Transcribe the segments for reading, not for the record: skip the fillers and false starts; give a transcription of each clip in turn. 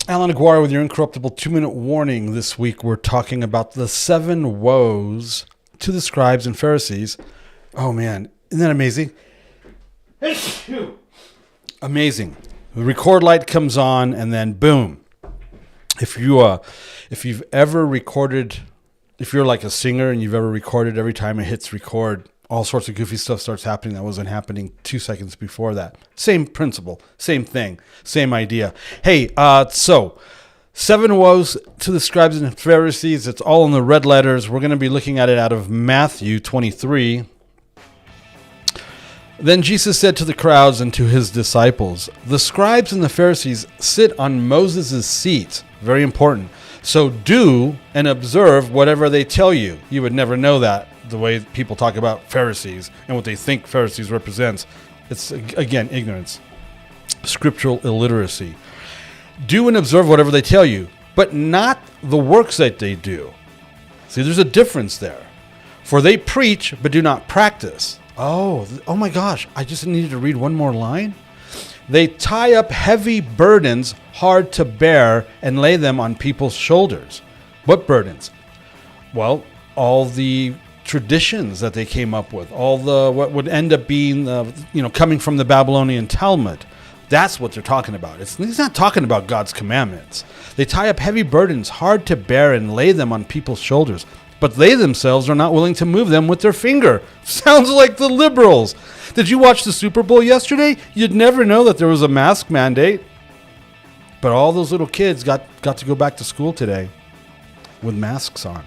Allan Aguirre with your Incorruptible 2-minute warning. This week we're talking about the 7 woes to the Scribes and Pharisees. Oh man, isn't that amazing? Amazing. The record light comes on and then boom. If you've ever recorded, if you're like a singer and you've ever recorded, every time it hits record, all sorts of goofy stuff starts happening that wasn't happening 2 seconds before that. Same principle, same thing, same idea. Hey, so 7 woes to the Scribes and Pharisees. It's all in the red letters. We're going to be looking at it out of Matthew 23. Then Jesus said to the crowds and to his disciples, "The scribes and the Pharisees sit on Moses' seat." Very important. "So do and observe whatever they tell you." You would never know that, the way people talk about Pharisees and what they think Pharisees represents. It's, again, ignorance. Scriptural illiteracy. "Do and observe whatever they tell you, but not the works that they do." See, there's a difference there. "For they preach, but do not practice." Oh my gosh, I just needed to read one more line. "They tie up heavy burdens hard to bear and lay them on people's shoulders." What burdens? Well, all the traditions that they came up with, all the what would end up being coming from the Babylonian Talmud. That's what they're talking about. He's not talking about God's commandments. "They tie up heavy burdens hard to bear and lay them on people's shoulders, but they themselves are not willing to move them with their finger." Sounds like the liberals. Did you watch the Super Bowl yesterday? You'd never know that there was a mask mandate. But all those little kids got to go back to school today with masks on.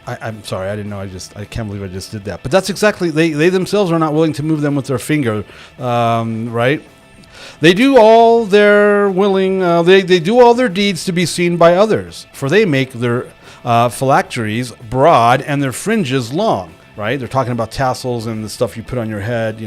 I'm sorry, I didn't know. I can't believe I just did that. But that's exactly, they themselves are not willing to move them with their finger, right? "They do all their they do all their deeds to be seen by others, for they make their phylacteries broad and their fringes long," right? They're talking about tassels and the stuff you put on your head,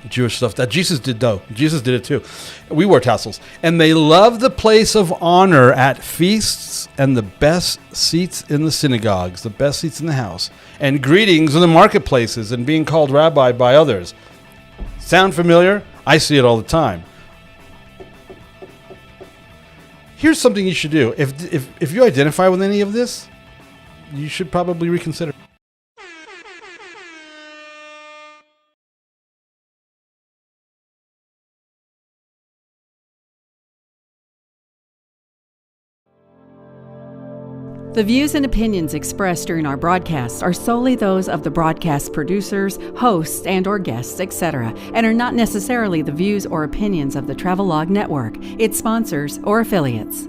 Jewish stuff that Jesus did, though. Jesus did it too. We wear tassels. "And they love the place of honor at feasts and the best seats in the synagogues," the best seats in the house, "and greetings in the marketplaces and being called rabbi by others." Sound familiar? I see it all the time. Here's something you should do. If you identify with any of this, you should probably reconsider. The views and opinions expressed during our broadcasts are solely those of the broadcast producers, hosts, and/or guests, etc., and are not necessarily the views or opinions of the Travelog Network, its sponsors, or affiliates.